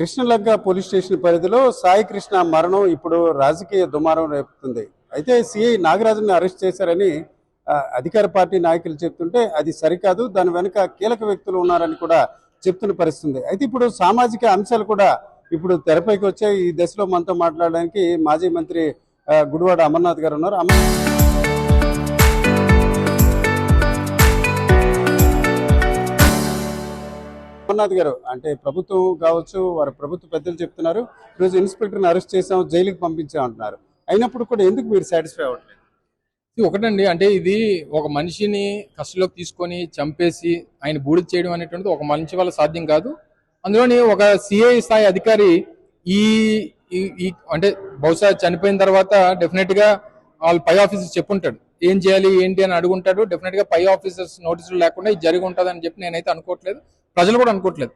Krishnalanka police station పరిధిలో సాయి కృష్ణ మరణం ఇప్పుడు రాజకీయ దుమారం రేపుతుంది. అయితే సిఐ నాగరాజుని అరెస్ట్ చేశారని అధికార పార్టీ నాయకులు చెప్తుంటే అది సరికాదు, దాని వెనుక కీలక వ్యక్తులు ఉన్నారని కూడా చెప్తున్న పరిస్థితుంది. అయితే ఇప్పుడు సామాజిక అంశాలు కూడా ఇప్పుడు తెరపైకి వచ్చాయి. ఈ దశలో మనతో మాట్లాడడానికి మాజీ మంత్రి గుడివాడ అమర్నాథ్ గారు ఉన్నారు. అమర్నాథ్ గారు, అంటే ప్రభుత్వం కావచ్చు, వారి ప్రభుత్వ పెద్దలు చెప్తున్నారు ఈరోజు ఇన్స్పెక్టర్ని అరెస్ట్ చేసాం, జైలుకి పంపించాం అంటున్నారు. అయినప్పుడు కూడా ఎందుకు మీరు సాటిస్ఫై అవ్వట్లేదు? ఒకటండి, అంటే ఇది ఒక మనిషిని కస్టడీలోకి తీసుకొని చంపేసి ఆయన బూడిద చేయడం అనేటువంటిది ఒక మనిషి వల్ల సాధ్యం కాదు. అందులోని ఒక సిఐ స్థాయి అధికారి ఈ అంటే బహుశా చనిపోయిన తర్వాత డెఫినెట్ గా వాళ్ళ పై ఆఫీసర్స్ చెప్పుంటాడు ఏం చేయాలి ఏంటి అని అడుగుంటాడు. డెఫినెట్ గా పై ఆఫీసర్స్ నోటీసులు లేకుండా ఇది జరిగి ఉంటుంది అని చెప్పి నేనైతే అనుకోవట్లేదు, ప్రజలు కూడా అనుకోవట్లేదు.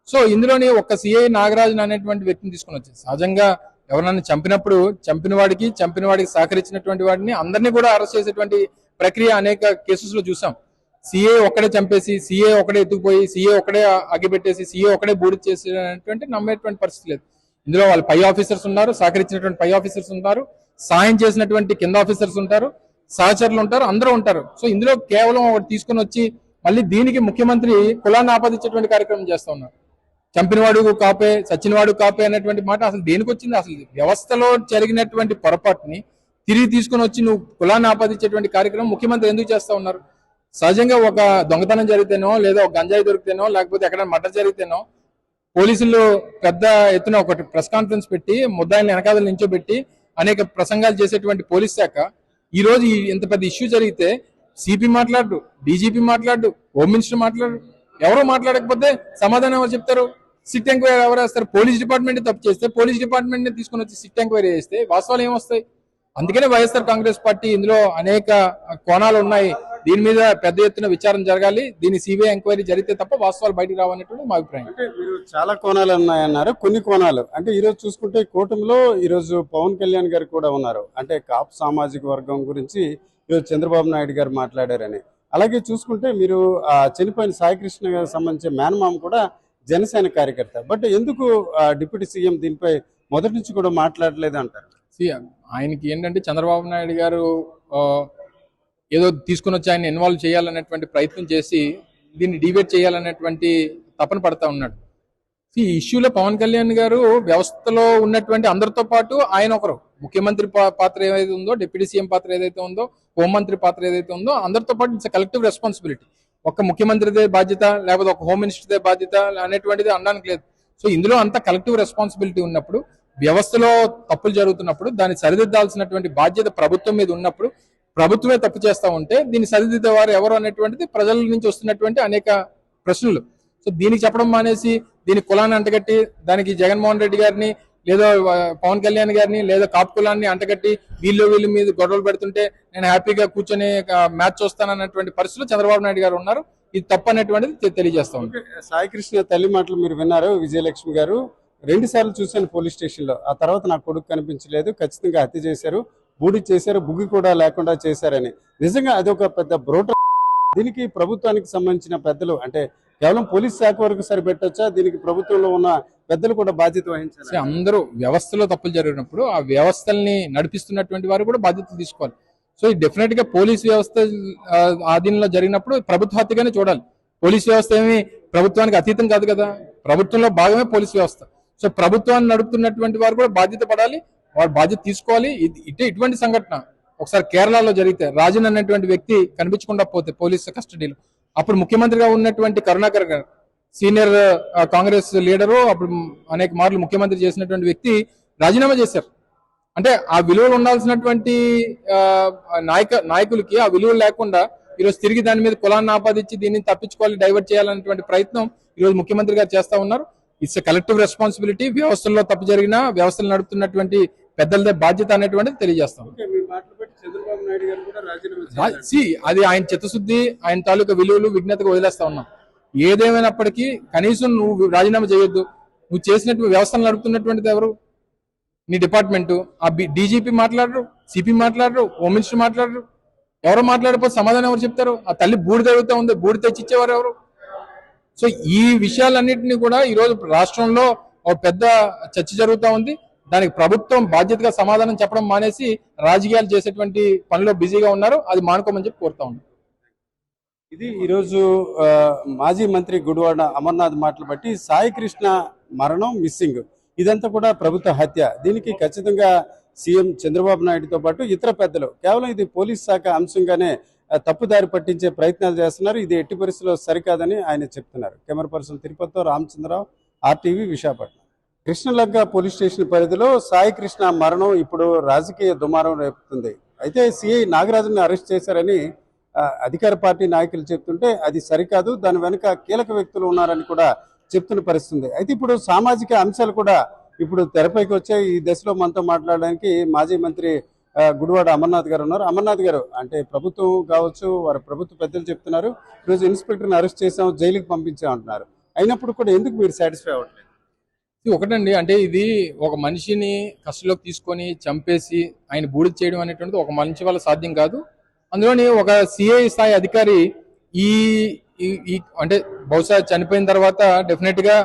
సో ఇందులోని ఒక సిఐ నాగరాజన్ అనేటువంటి వ్యక్తిని తీసుకుని వచ్చేది. సహజంగా ఎవరన్నా చంపినప్పుడు చంపిన వాడికి సహకరించినటువంటి వాడిని అందరినీ కూడా అరెస్ట్ చేసేటువంటి ప్రక్రియ అనేక కేసెస్ లో చూసాం. సిఏ ఒక్కడే చంపేసి, సిఏ ఒకడే ఎత్తుకుపోయి, సిఏ ఒకడే అగ్గిపెట్టేసి, సిఏ ఒకడే బూడి చేసేటువంటి నమ్మేటువంటి పరిస్థితి లేదు. ఇందులో వాళ్ళ పై ఆఫీసర్స్ ఉన్నారు, సహకరించినటువంటి పై ఆఫీసర్స్ ఉంటారు, సాయం చేసినటువంటి కింద ఆఫీసర్స్ ఉంటారు, సహచరులు ఉంటారు, అందరూ ఉంటారు. సో ఇందులో కేవలం ఒకటి తీసుకుని వచ్చి మళ్ళీ దీనికి ముఖ్యమంత్రి కులాన్ని ఆపాదించేటువంటి కార్యక్రమం చేస్తా ఉన్నారు. చంపినవాడు కాపే, చచ్చినవాడు కాపే అనేటువంటి మాట అసలు దేనికి వచ్చింది? అసలు వ్యవస్థలో జరిగినటువంటి పొరపాటుని తిరిగి తీసుకుని వచ్చి నువ్వు కులాన్ని ఆపాదించేటువంటి కార్యక్రమం ముఖ్యమంత్రి ఎందుకు చేస్తా ఉన్నారు? సహజంగా ఒక దొంగతనం జరిగితేనో, లేదా ఒక గంజాయి దొరికితేనో, లేకపోతే ఎక్కడైనా మర్డర్ జరిగితేనో పోలీసులు పెద్ద ఎత్తున ఒకటి ప్రెస్ కాన్ఫరెన్స్ పెట్టి ముద్దాయిల్ని వెనకాల నించోబెట్టి అనేక ప్రసంగాలు చేసేటువంటి పోలీస్ శాఖ ఈ రోజు ఇంత పెద్ద ఇష్యూ జరిగితే సిపి మాట్లాడు, డీజీపీ మాట్లాడు, హోమ్ మినిస్టర్ మాట్లాడు, ఎవరో మాట్లాడకపోతే సమాధానం ఎవరు చెప్తారు? సిట్ ఎంక్వైరీ ఎవరు వేస్తారు? పోలీస్ డిపార్ట్మెంట్ తప్పు చేస్తే పోలీస్ డిపార్ట్మెంట్ తీసుకుని వచ్చి సిట్ ఎంక్వైరీ చేస్తే వాస్తవాలు ఏమొస్తాయి? అందుకనే వైఎస్ఆర్ కాంగ్రెస్ పార్టీ ఇందులో అనేక కోణాలు ఉన్నాయి, దీని మీద పెద్ద ఎత్తున విచారణ జరగాలి, దీని సిబిఐ ఎంక్వైరీ జరిగితే తప్ప వాస్తవాలు బయటకు రావనేటువంటి మా అభిప్రాయం. అంటే మీరు చాలా కోణాలు ఉన్నాయన్నారు, కొన్ని కోణాలు అంటే ఈరోజు చూసుకుంటే కూటమిలో ఈరోజు పవన్ కళ్యాణ్ గారు కూడా ఉన్నారు. అంటే కాపు సామాజిక వర్గం గురించి ఈరోజు చంద్రబాబు నాయుడు గారు మాట్లాడారని. అలాగే చూసుకుంటే మీరు చనిపోయిన సాయికృష్ణ గారికి సంబంధించిన మేనమామ కూడా జనసేన కార్యకర్త. బట్ ఎందుకు డిప్యూటీ సీఎం దీనిపై మొదటి నుంచి కూడా మాట్లాడలేదు అంటారు? ఆయనకి ఏంటంటే చంద్రబాబు నాయుడు గారు ఏదో తీసుకుని వచ్చి ఆయన ఇన్వాల్వ్ చేయాలనేటువంటి ప్రయత్నం చేసి దీన్ని డివేట్ చేయాలనేటువంటి తపన పడతా ఉన్నాడు. ఈ ఇష్యూలో పవన్ కళ్యాణ్ గారు వ్యవస్థలో ఉన్నటువంటి అందరితో పాటు ఆయన ఒకరు, ముఖ్యమంత్రి పాత్ర ఏదైతే ఉందో, డిప్యూటీ సీఎం పాత్ర ఏదైతే ఉందో, హోంమంత్రి పాత్ర ఏదైతే ఉందో, అందరితో పాటు ఇట్స్ కలెక్టివ్ రెస్పాన్సిబిలిటీ. ఒక ముఖ్యమంత్రిదే బాధ్యత లేకపోతే ఒక హోమ్ మినిస్టర్దే బాధ్యత అనేటువంటిది అనడానికి లేదు. సో ఇందులో అంతా కలెక్టివ్ రెస్పాన్సిబిలిటీ ఉన్నప్పుడు, వ్యవస్థలో తప్పులు జరుగుతున్నప్పుడు దాన్ని సరిదిద్దాల్సినటువంటి బాధ్యత ప్రభుత్వం మీద ఉన్నప్పుడు ప్రభుత్వమే తప్పు చేస్తా ఉంటే దీన్ని సరిదిద్దేవారు ఎవరు అనేటువంటిది ప్రజల నుంచి వస్తున్నటువంటి అనేక ప్రశ్నలు. సో దీనికి చెప్పడం మానేసి దీని కులాన్ని అంటగట్టి దానికి జగన్మోహన్ రెడ్డి గారిని లేదా పవన్ కళ్యాణ్ గారిని లేదా కాపు కులాన్ని అంటగట్టి వీళ్ళ మీద గొడవలు పెడుతుంటే నేను హ్యాపీగా కూర్చొని మ్యాచ్ చూస్తానన్నటువంటి పరిస్థితులు చంద్రబాబు నాయుడు గారు ఉన్నారు. ఇది తప్పు అనేటువంటిది తెలియజేస్తా ఉంది. సాయికృష్ణ తల్లి మాటలు మీరు విన్నారు. విజయలక్ష్మి గారు 2 సార్లు చూశాను పోలీస్ స్టేషన్ లో, ఆ తర్వాత నా కొడుకు కనిపించలేదు, ఖచ్చితంగా హత్య చేశారు, బూడి చేశారు, బుగ్గి కూడా లేకుండా చేశారని. నిజంగా అది ఒక పెద్ద బ్రోటల్. దీనికి ప్రభుత్వానికి సంబంధించిన పెద్దలు, అంటే కేవలం పోలీస్ శాఖ వరకు సరిపెట్టొచ్చా? దీనికి ప్రభుత్వంలో ఉన్న పెద్దలు కూడా బాధ్యత వహించాలి. అందరూ వ్యవస్థలో తప్పులు జరిగినప్పుడు ఆ వ్యవస్థల్ని నడిపిస్తున్నటువంటి వారు కూడా బాధ్యత తీసుకోవాలి. సో డెఫినెట్ గా పోలీస్ వ్యవస్థ ఆధీనంలో జరిగినప్పుడు ప్రభుత్వ హత్యగానే చూడాలి. పోలీస్ వ్యవస్థ ఏమి ప్రభుత్వానికి అతీతం కాదు కదా, ప్రభుత్వంలో భాగమే పోలీస్ వ్యవస్థ. సో ప్రభుత్వాన్ని నడుపుతున్నటువంటి వారు కూడా బాధ్యత పడాలి, వారు బాధ్యత తీసుకోవాలి. ఇటువంటి సంఘటన ఒకసారి కేరళలో జరిగితే రాజన్ అనేటువంటి వ్యక్తి కనిపించకుండా పోతే పోలీసు కస్టడీలో, అప్పుడు ముఖ్యమంత్రిగా ఉన్నటువంటి కరుణాకర్ గారు, సీనియర్ కాంగ్రెస్ లీడరు, అప్పుడు అనేక మార్లు ముఖ్యమంత్రి చేసినటువంటి వ్యక్తి రాజీనామా చేశారు. అంటే ఆ విలువలు ఉండాల్సినటువంటి నాయకులకి ఆ విలువలు లేకుండా ఈరోజు తిరిగి దాని మీద కులాన్ని ఆపాదించి దీన్ని తప్పించుకోవాలి, డైవర్ట్ చేయాలనేటువంటి ప్రయత్నం ఈరోజు ముఖ్యమంత్రి గారు చేస్తా ఉన్నారు. It's collective responsibility. వ్యవస్థల్లో తప్పు జరిగినా వ్యవస్థలు నడుపుతున్నటువంటి పెద్దలదే బాధ్యత అనేటువంటిది తెలియజేస్తాం. అది ఆయన చిత్తశుద్ధి, ఆయన తాలూకా విలువలు విజ్ఞతకు వదిలేస్తా ఉన్నాం. ఏదేమైనప్పటికీ కనీసం నువ్వు రాజీనామా చేయొద్దు. నువ్వు చేసినట్టు వ్యవస్థలు నడుపుతున్నటువంటిది ఎవరు? నీ డిపార్ట్మెంట్. ఆ డీజీపీ మాట్లాడరు, సిపి మాట్లాడరు, హోమ్ మినిస్టర్ మాట్లాడరు. ఎవరో మాట్లాడిపోతే సమాధానం ఎవరు చెప్తారు? ఆ తల్లి బూడి తగ్గుతా ఉంది, బూడి తెచ్చిచ్చేవారు ఎవరు? సో ఈ విషయాలన్నింటినీ కూడా ఈరోజు రాష్ట్రంలో ఒక పెద్ద చర్చ జరుగుతూ ఉంది. దానికి ప్రభుత్వం బాధ్యతగా సమాధానం చెప్పడం మానేసి రాజకీయాలు చేసేటువంటి పనిలో బిజీగా ఉన్నారు. అది మానుకోమని చెప్పి కోరుతా ఉన్నాం. ఇది ఈరోజు మాజీ మంత్రి గుడివాడ అమర్నాథ్ మాటలు బట్టి సాయి కృష్ణ మరణం మిస్సింగ్ ఇదంతా కూడా ప్రభుత్వ హత్య. దీనికి ఖచ్చితంగా సీఎం చంద్రబాబు నాయుడుతో పాటు ఇతర పెద్దలు కేవలం ఇది పోలీస్ శాఖ అంశంగానే తప్పుదారి పట్టించే ప్రయత్నాలు చేస్తున్నారు. ఇది ఎట్టి పరిస్థితుల్లో సరికాదని ఆయన చెప్తున్నారు. Camera person తిరుపతితో Ramachandra Rao, RTV, Visakhapatnam. Krishnalanka police station పరిధిలో సాయి కృష్ణ మరణం ఇప్పుడు రాజకీయ దుమారం రేపుతుంది. అయితే సిఐ నాగరాజుని అరెస్ట్ చేశారని అధికార పార్టీ నాయకులు చెప్తుంటే అది సరికాదు, దాని వెనుక కీలక వ్యక్తులు ఉన్నారని కూడా చెప్తున్న పరిస్థితుంది. అయితే ఇప్పుడు సామాజిక అంశాలు కూడా ఇప్పుడు తెరపైకి వచ్చాయి. ఈ దశలో మనతో మాట్లాడడానికి మాజీ మంత్రి గుడివాడ అమర్నాథ్ గారు ఉన్నారు. అమర్నాథ్ గారు, అంటే ప్రభుత్వం కావచ్చు, వారి ప్రభుత్వ పెద్దలు చెప్తున్నారు ఈరోజు ఇన్స్పెక్టర్ని అరెస్ట్ చేసాం, జైలుకి పంపించాం అంటున్నారు. అయినప్పుడు కూడా ఎందుకు మీరు సాటిస్ఫై అవ్వట్లేదు? ఒకటండి, అంటే ఇది ఒక మనిషిని కస్టడీలోకి తీసుకొని చంపేసి ఆయన బూడిద చేయడం అనేటువంటిది ఒక మనిషి వల్ల సాధ్యం కాదు. అందులోని ఒక సిఐ స్థాయి అధికారి అంటే బహుశా చనిపోయిన తర్వాత డెఫినెట్ గా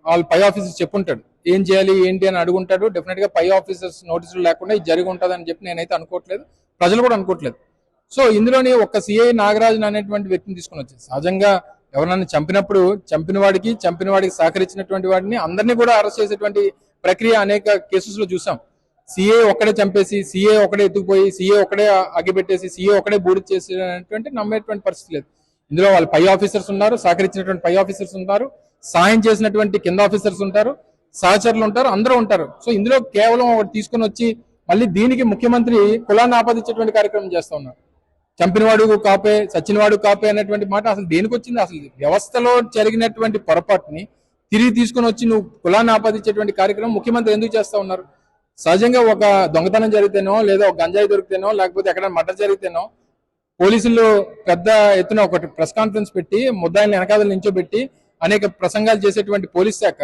వాళ్ళ పై ఆఫీసర్స్ చెప్పుంటాడు ఏం చేయాలి ఏంటి అని అడుగుంటాడు. డెఫినెట్ గా పై ఆఫీసర్స్ నోటీసులు లేకుండా ఇది జరిగి ఉంటుంది అని చెప్పి నేనైతే అనుకోవట్లేదు, ప్రజలు కూడా అనుకోవట్లేదు. సో ఇందులోని ఒక సిఐ నాగరాజన్ అనేటువంటి వ్యక్తిని తీసుకుని వచ్చేది. సహజంగా ఎవరన్నా చంపినప్పుడు చంపిన వాడికి సహకరించినటువంటి వాడిని అందరినీ కూడా అరెస్ట్ చేసేటువంటి ప్రక్రియ అనేక కేసెస్ లో చూసాం. సిఏ ఒక్కడే చంపేసి, సిఏ ఒకడే ఎత్తుకుపోయి, సిఏ ఒకడే అగ్గిపెట్టేసి, సిఏ ఒకడే బూడిద చేసేటువంటి నమ్మేటువంటి పరిస్థితి లేదు. ఇందులో వాళ్ళ పై ఆఫీసర్స్ ఉన్నారు, సహకరించినటువంటి పై ఆఫీసర్స్ ఉంటారు, సాయం చేసినటువంటి కింద ఆఫీసర్స్ ఉంటారు, సహచరులు ఉంటారు, అందరూ ఉంటారు. సో ఇందులో కేవలం ఒకటి తీసుకుని వచ్చి మళ్ళీ దీనికి ముఖ్యమంత్రి కులాన్ని ఆపాదించేటువంటి కార్యక్రమం చేస్తా ఉన్నారు. చంపినవాడు కాపే, చచ్చినవాడు కాపే అనేటువంటి మాట అసలు దేనికి వచ్చింది? అసలు వ్యవస్థలో జరిగినటువంటి పొరపాటుని తిరిగి తీసుకుని వచ్చి నువ్వు కులాన్ని ఆపాదించేటువంటి కార్యక్రమం ముఖ్యమంత్రి ఎందుకు చేస్తా ఉన్నారు? సహజంగా ఒక దొంగతనం జరిగితేనో, లేదా ఒక గంజాయి దొరికితేనో, లేకపోతే ఎక్కడైనా మర్డర్ జరిగితేనో పోలీసులు పెద్ద ఎత్తున ఒకటి ప్రెస్ కాన్ఫరెన్స్ పెట్టి ముద్దాయిల్ని వెనకాల నించోబెట్టి అనేక ప్రసంగాలు చేసేటువంటి పోలీస్ శాఖ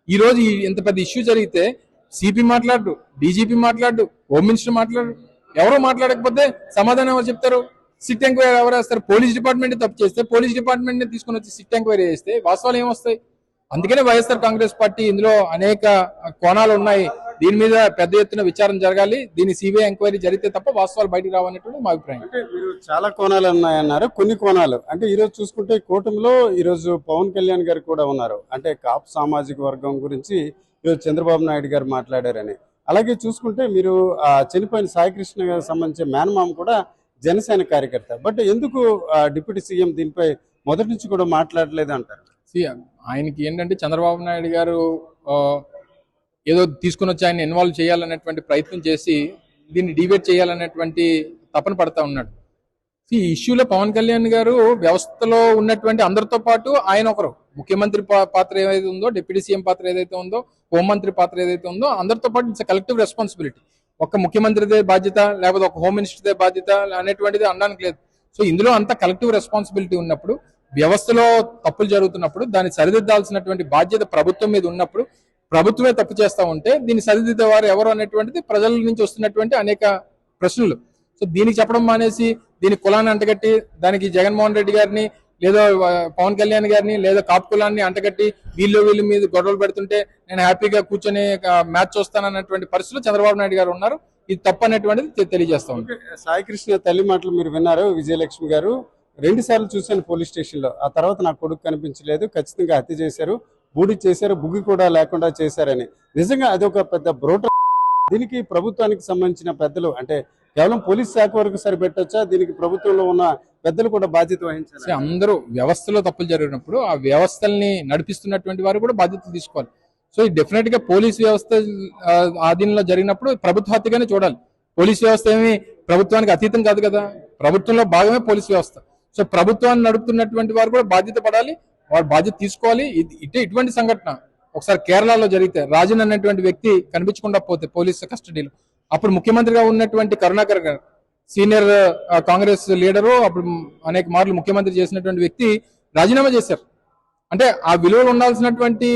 ఈ రోజు ఇంత పెద్ద ఇష్యూ జరిగితే సిపి మాట్లాడు, డీజీపీ మాట్లాడు, హోమ్ మినిస్టర్ మాట్లాడు, ఎవరో మాట్లాడకపోతే సమాధానం ఎవరు చెప్తారు? సిట్ ఎంక్వైరీ ఎవరు వేస్తారు? పోలీస్ డిపార్ట్మెంట్ తప్పు చేస్తే పోలీస్ డిపార్ట్మెంట్ ని తీసుకుని వచ్చి సిట్ ఎంక్వైరీ చేస్తే వాస్తవాలు ఏమొస్తాయి? అందుకనే వైఎస్ఆర్ కాంగ్రెస్ పార్టీ ఇందులో అనేక కోణాలు ఉన్నాయి, దీని మీద పెద్ద ఎత్తున విచారణ జరగాలి, దీని సిబిఐ ఎంక్వైరీ జరిగితే తప్ప వాస్తవాలు బయటకు రావనేటువంటి మా అభిప్రాయం. అంటే మీరు చాలా కోణాలు ఉన్నాయన్నారు, కొన్ని కోణాలు అంటే ఈ రోజు చూసుకుంటే కూటమిలో ఈరోజు పవన్ కళ్యాణ్ గారు కూడా ఉన్నారు. అంటే కాపు సామాజిక వర్గం గురించి ఈరోజు చంద్రబాబు నాయుడు గారు మాట్లాడారని. అలాగే చూసుకుంటే మీరు చనిపోయిన సాయికృష్ణ గారికి సంబంధించిన మేనమామ కూడా జనసేన కార్యకర్త. బట్ ఎందుకు డిప్యూటీ సీఎం దీనిపై మొదటి నుంచి కూడా మాట్లాడలేదు అంటారు? ఆయనకి ఏంటంటే చంద్రబాబు నాయుడు గారు ఏదో తీసుకుని వచ్చి ఆయన ఇన్వాల్వ్ చేయాలనేటువంటి ప్రయత్నం చేసి దీన్ని డిబేట్ చేయాలనేటువంటి తపన పడతా ఉన్నాడు. ఈ ఇష్యూలో పవన్ కళ్యాణ్ గారు వ్యవస్థలో ఉన్నటువంటి అందరితో పాటు ఆయన ఒకరు, ముఖ్యమంత్రి పాత్ర ఏదైతే ఉందో, డిప్యూటీ సీఎం పాత్ర ఏదైతే ఉందో, హోంమంత్రి పాత్ర ఏదైతే ఉందో, అందరితో పాటు ఇట్స్ కలెక్టివ్ రెస్పాన్సిబిలిటీ. ఒక ముఖ్యమంత్రిదే బాధ్యత లేకపోతే ఒక హోమ్ మినిస్టర్దే బాధ్యత అనేటువంటిది అనడానికి లేదు. సో ఇందులో అంతా కలెక్టివ్ రెస్పాన్సిబిలిటీ ఉన్నప్పుడు, వ్యవస్థలో తప్పులు జరుగుతున్నప్పుడు దాన్ని సరిదిద్దాల్సినటువంటి బాధ్యత ప్రభుత్వం మీద ఉన్నప్పుడు ప్రభుత్వమే తప్పు చేస్తా ఉంటే దీన్ని సరిదిద్దే వారు ఎవరు అనేటువంటిది ప్రజల నుంచి వస్తున్నటువంటి అనేక ప్రశ్నలు. సో దీనికి చెప్పడం మానేసి దీని కులాన్ని అంటగట్టి దానికి జగన్మోహన్ రెడ్డి గారిని లేదా పవన్ కళ్యాణ్ గారిని లేదా కాపు కులాన్ని అంటగట్టి వీళ్ళ మీద గొడవలు పెడుతుంటే నేను హ్యాపీగా కూర్చొని మ్యాచ్ చూస్తానన్నటువంటి పరిస్థితులు చంద్రబాబు నాయుడు గారు ఉన్నారు. ఇది తప్పు అనేటువంటిది తెలియజేస్తాం. సాయికృష్ణ తల్లి మాటలు మీరు విన్నారు. విజయలక్ష్మి గారు 2 సార్లు చూశాను పోలీస్ స్టేషన్ లో, ఆ తర్వాత నా కొడుకు కనిపించలేదు, ఖచ్చితంగా హత్య చేశారు, బూడి చేశారు, బుగ్గి కూడా లేకుండా చేశారని. నిజంగా అది ఒక పెద్ద బ్రోట. దీనికి ప్రభుత్వానికి సంబంధించిన పెద్దలు అంటే కేవలం పోలీస్ శాఖ వరకు సరిపెట్టొచ్చా? దీనికి ప్రభుత్వంలో ఉన్న పెద్దలు కూడా బాధ్యత వహించాలి. అందరూ వ్యవస్థలో తప్పులు జరిగినప్పుడు ఆ వ్యవస్థల్ని నడిపిస్తున్నటువంటి వారు కూడా బాధ్యత తీసుకోవాలి. సో డెఫినెట్ గా పోలీస్ వ్యవస్థ ఆధీనంలో జరిగినప్పుడు ప్రభుత్వ హత్యగానే చూడాలి. పోలీస్ వ్యవస్థ ఏమి ప్రభుత్వానికి అతీతం కాదు కదా, ప్రభుత్వంలో భాగమే పోలీస్ వ్యవస్థ. సో ప్రభుత్వాన్ని నడుపుతున్నటువంటి వారు కూడా బాధ్యత పడాలి, వారు బాధ్యత తీసుకోవాలి. ఇటువంటి సంఘటన ఒకసారి కేరళలో జరిగితే రాజన్ అనేటువంటి వ్యక్తి కనిపించకుండా పోతే పోలీసు కస్టడీలో, అప్పుడు ముఖ్యమంత్రిగా ఉన్నటువంటి కరుణాకర్ గారు, సీనియర్ కాంగ్రెస్ లీడరు, అప్పుడు అనేక మార్లు ముఖ్యమంత్రి చేసినటువంటి వ్యక్తి రాజీనామా చేశారు. అంటే ఆ విలువలు ఉండాల్సినటువంటి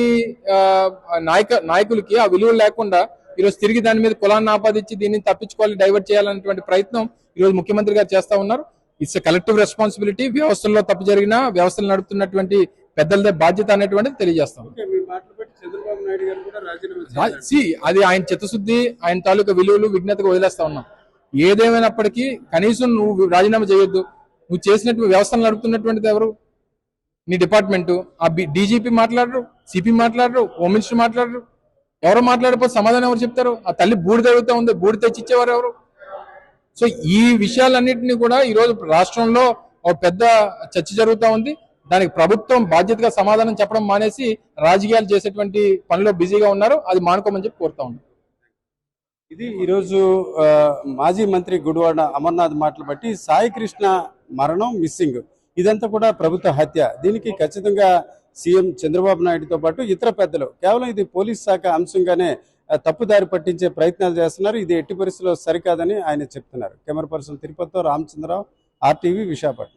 నాయకులకి ఆ విలువలు లేకుండా ఈరోజు తిరిగి దాని మీద కులాన్ని ఆపాదించి దీన్ని తప్పించుకోవాలి, డైవర్ట్ చేయాలనేటువంటి ప్రయత్నం ఈరోజు ముఖ్యమంత్రి గారు చేస్తా ఉన్నారు. It's a collective responsibility. వ్యవస్థల్లో తప్పు జరిగినా వ్యవస్థలు నడుపుతున్నటువంటి పెద్దలదే బాధ్యత అనేటువంటిది తెలియజేస్తాం. ఓకే, మీ మాటలు బట్టి చంద్రబాబు నాయుడు గారు కూడా రాజీనామా చేయాలి. అది ఆయన చిత్తశుద్ధి, ఆయన తాలూకా విలువలు విజ్ఞతకు వదిలేస్తా ఉన్నాం. ఏదేమైనప్పటికీ కనీసం నువ్వు రాజీనామా చేయొద్దు. నువ్వు చేసినట్టు వ్యవస్థను నడుపుతున్నటువంటిది ఎవరు? నీ డిపార్ట్మెంట్. ఆ డీజీపీ మాట్లాడరు, సిపి మాట్లాడరు, హోమ్ మినిస్టర్ మాట్లాడరు. ఎవరు మాట్లాడిపోతే సమాధానం ఎవరు చెప్తారు? ఆ తల్లి బూడి తగ్గుతూ ఉంది, బూడి తెచ్చిచ్చేవారు ఎవరు? సో ఈ విషయాలన్నింటినీ కూడా ఈరోజు రాష్ట్రంలో ఒక పెద్ద చర్చ జరుగుతూ ఉంది. దానికి ప్రభుత్వం బాధ్యతగా సమాధానం చెప్పడం మానేసి రాజకీయాలు చేసేటువంటి పనిలో బిజీగా ఉన్నారు. అది మానుకోమని చెప్పి కోరుతా ఉన్నాం. ఇది ఈరోజు మాజీ మంత్రి గుడివాడ అమర్నాథ్ మాటలు బట్టి సాయి కృష్ణ మరణం, మిస్సింగ్ ఇదంతా కూడా ప్రభుత్వ హత్య. దీనికి ఖచ్చితంగా సీఎం చంద్రబాబు నాయుడుతో పాటు ఇతర పెద్దలు కేవలం ఇది పోలీస్ శాఖ అంశంగానే తప్పుదారి పట్టించే ప్రయత్నాలు చేస్తున్నారు. ఇది ఎట్టి పరిస్థితుల్లో సరికాదని ఆయన చెప్తున్నారు. Camera person తిరుపతితో Ramachandra Rao, RTV, Visakhapatnam.